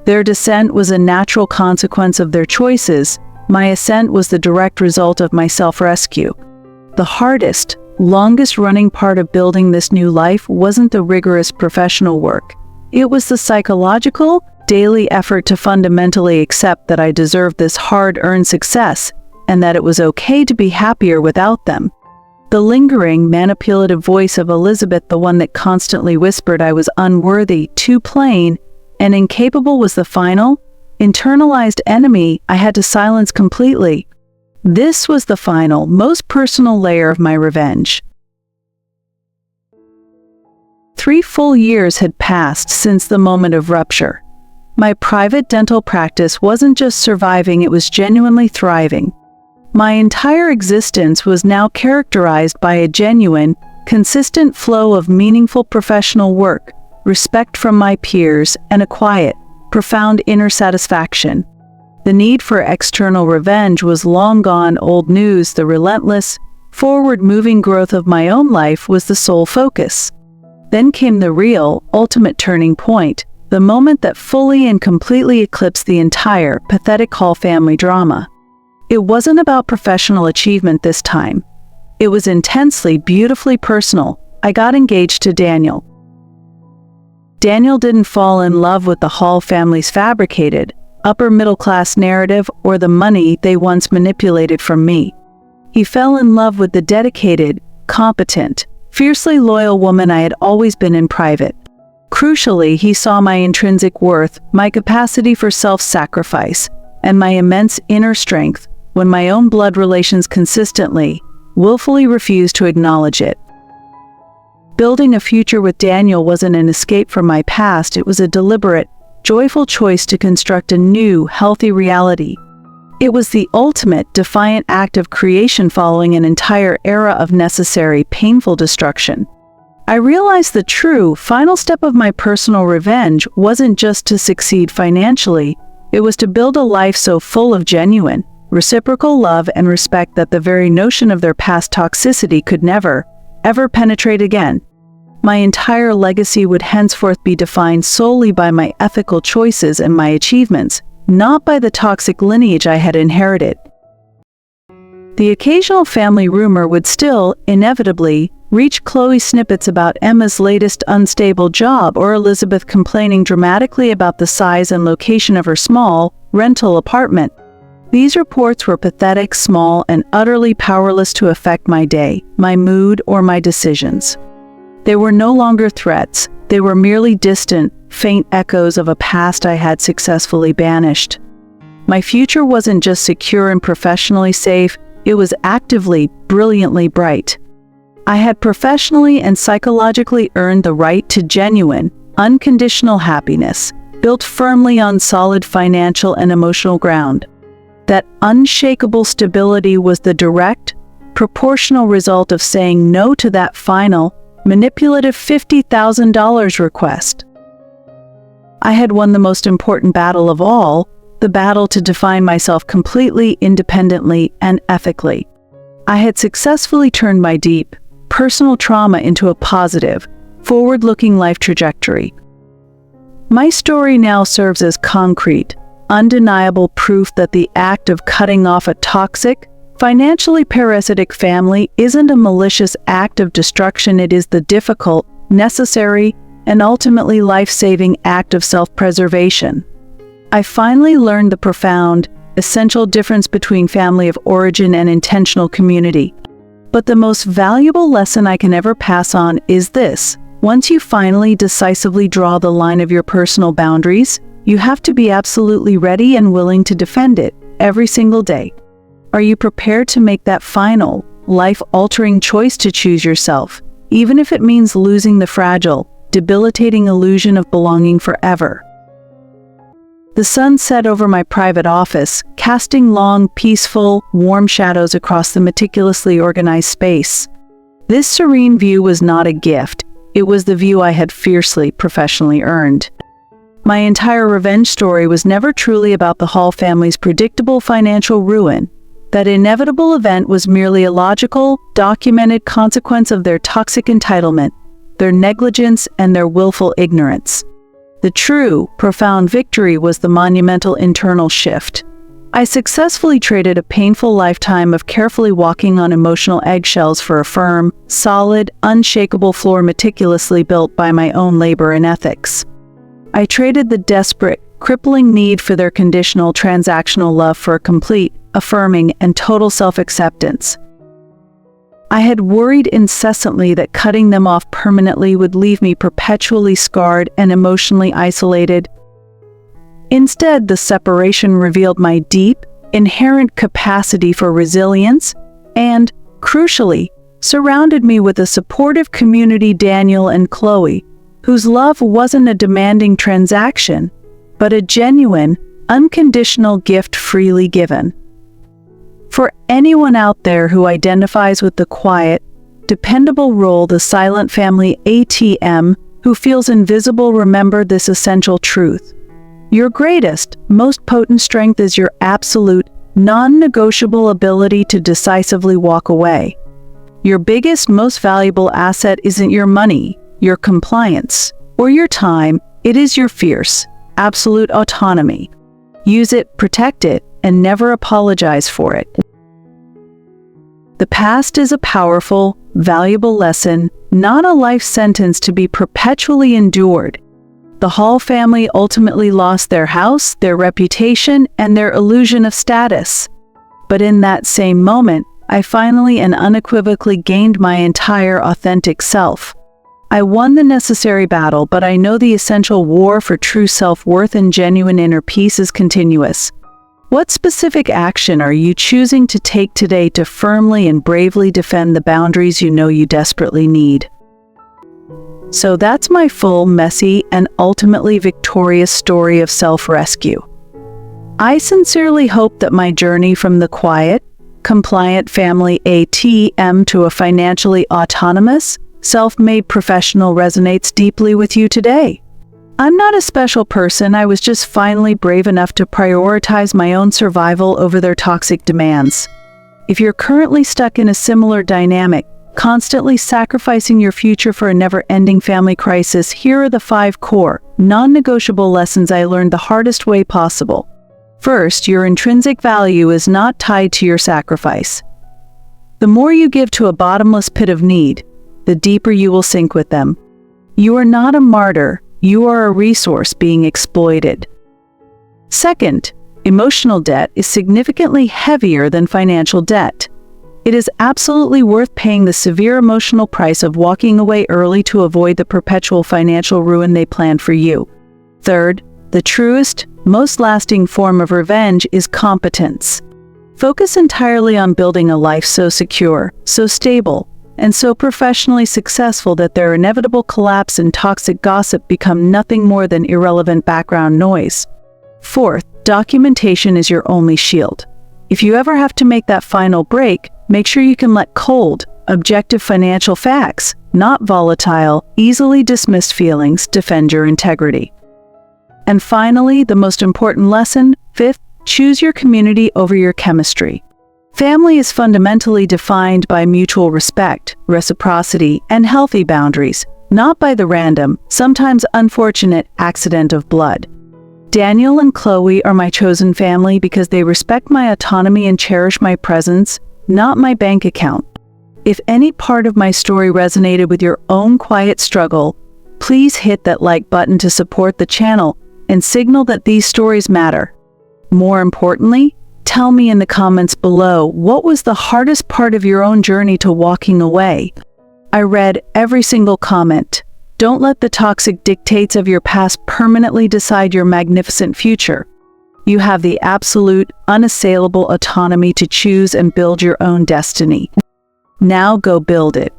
Speaker 1: Their descent was a natural consequence of their choices. My ascent was the direct result of my self-rescue. The hardest, longest-running part of building this new life wasn't the rigorous professional work. It was the psychological, daily effort to fundamentally accept that I deserved this hard-earned success and that it was okay to be happier without them. The lingering, manipulative voice of Elizabeth, the one that constantly whispered I was unworthy, too plain, and incapable, was the final, internalized enemy I had to silence completely. This was the final, most personal layer of my revenge. 3 full years had passed since the moment of rupture. My private dental practice wasn't just surviving, it was genuinely thriving. My entire existence was now characterized by a genuine, consistent flow of meaningful professional work, respect from my peers, and a quiet, profound inner satisfaction. The need for external revenge was long gone old news. The relentless, forward-moving growth of my own life was the sole focus. Then came the real, ultimate turning point, the moment that fully and completely eclipsed the entire, pathetic Hall family drama. It wasn't about professional achievement this time. It was intensely, beautifully personal. I got engaged to Daniel. Daniel didn't fall in love with the Hall family's fabricated, upper-middle-class narrative or the money they once manipulated from me. He fell in love with the dedicated, competent, fiercely loyal woman I had always been in private. Crucially, he saw my intrinsic worth, my capacity for self-sacrifice, and my immense inner strength when my own blood relations consistently, willfully refused to acknowledge it. Building a future with Daniel wasn't an escape from my past, it was a deliberate, joyful choice to construct a new, healthy reality. It was the ultimate, defiant act of creation following an entire era of necessary, painful destruction. I realized the true, final step of my personal revenge wasn't just to succeed financially, it was to build a life so full of genuine, reciprocal love and respect that the very notion of their past toxicity could never, ever penetrate again. My entire legacy would henceforth be defined solely by my ethical choices and my achievements, not by the toxic lineage I had inherited. The occasional family rumor would still, inevitably, reach Chloe snippets about Emma's latest unstable job or Elizabeth complaining dramatically about the size and location of her small, rental apartment. These reports were pathetic, small, and utterly powerless to affect my day, my mood, or my decisions. They were no longer threats, they were merely distant, faint echoes of a past I had successfully banished. My future wasn't just secure and professionally safe, it was actively, brilliantly bright. I had professionally and psychologically earned the right to genuine, unconditional happiness, built firmly on solid financial and emotional ground. That unshakable stability was the direct, proportional result of saying no to that final, manipulative $50,000 request. I had won the most important battle of all, the battle to define myself completely, independently, and ethically. I had successfully turned my deep, personal trauma into a positive, forward-looking life trajectory. My story now serves as concrete, undeniable proof that the act of cutting off a toxic, financially parasitic family isn't a malicious act of destruction. It is the difficult, necessary, and ultimately life-saving act of self-preservation. I finally learned the profound, essential difference between family of origin and intentional community. But the most valuable lesson I can ever pass on is this: once you finally decisively draw the line of your personal boundaries, you have to be absolutely ready and willing to defend it every single day. Are you prepared to make that final, life-altering choice to choose yourself, even if it means losing the fragile, debilitating illusion of belonging forever? The sun set over my private office, casting long, peaceful, warm shadows across the meticulously organized space. This serene view was not a gift. It was the view I had fiercely, professionally earned. My entire revenge story was never truly about the Hall family's predictable financial ruin. That inevitable event was merely a logical, documented consequence of their toxic entitlement, their negligence, and their willful ignorance. The true, profound victory was the monumental internal shift. I successfully traded a painful lifetime of carefully walking on emotional eggshells for a firm, solid, unshakable floor meticulously built by my own labor and ethics. I traded the desperate, crippling need for their conditional, transactional love for a complete, affirming, and total self-acceptance. I had worried incessantly that cutting them off permanently would leave me perpetually scarred and emotionally isolated. Instead, the separation revealed my deep, inherent capacity for resilience and, crucially, surrounded me with a supportive community, Daniel and Chloe, whose love wasn't a demanding transaction, but a genuine, unconditional gift freely given. For anyone out there who identifies with the quiet, dependable role, the silent family ATM, who feels invisible, remember this essential truth. Your greatest, most potent strength is your absolute, non-negotiable ability to decisively walk away. Your biggest, most valuable asset isn't your money, your compliance, or your time. It is your fierce, absolute autonomy. Use it, protect it, and never apologize for it. The past is a powerful, valuable lesson, not a life sentence to be perpetually endured. The Hall family ultimately lost their house, their reputation, and their illusion of status. But in that same moment, I finally and unequivocally gained my entire authentic self. I won the necessary battle, but I know the essential war for true self-worth and genuine inner peace is continuous. What specific action are you choosing to take today to firmly and bravely defend the boundaries you know you desperately need? So that's my full, messy, and ultimately victorious story of self-rescue. I sincerely hope that my journey from the quiet, compliant family ATM to a financially autonomous, self-made professional resonates deeply with you today. I'm not a special person. I was just finally brave enough to prioritize my own survival over their toxic demands. If you're currently stuck in a similar dynamic, constantly sacrificing your future for a never-ending family crisis, here are the 5 core, non-negotiable lessons I learned the hardest way possible. First, your intrinsic value is not tied to your sacrifice. The more you give to a bottomless pit of need, the deeper you will sink with them. You are not a martyr. You are a resource being exploited. Second, emotional debt is significantly heavier than financial debt. It is absolutely worth paying the severe emotional price of walking away early to avoid the perpetual financial ruin they planned for you. Third, the truest, most lasting form of revenge is competence. Focus entirely on building a life so secure, so stable, and so professionally successful that their inevitable collapse and toxic gossip become nothing more than irrelevant background noise. Fourth, documentation is your only shield. If you ever have to make that final break, make sure you can let cold, objective financial facts, not volatile, easily dismissed feelings, defend your integrity. And finally, the most important lesson, fifth, choose your community over your chemistry. Family is fundamentally defined by mutual respect, reciprocity, and healthy boundaries, not by the random, sometimes unfortunate, accident of blood. Daniel and Chloe are my chosen family because they respect my autonomy and cherish my presence, not my bank account. If any part of my story resonated with your own quiet struggle, please hit that like button to support the channel and signal that these stories matter. More importantly, tell me in the comments below, what was the hardest part of your own journey to walking away? I read every single comment. Don't let the toxic dictates of your past permanently decide your magnificent future. You have the absolute, unassailable autonomy to choose and build your own destiny. Now go build it.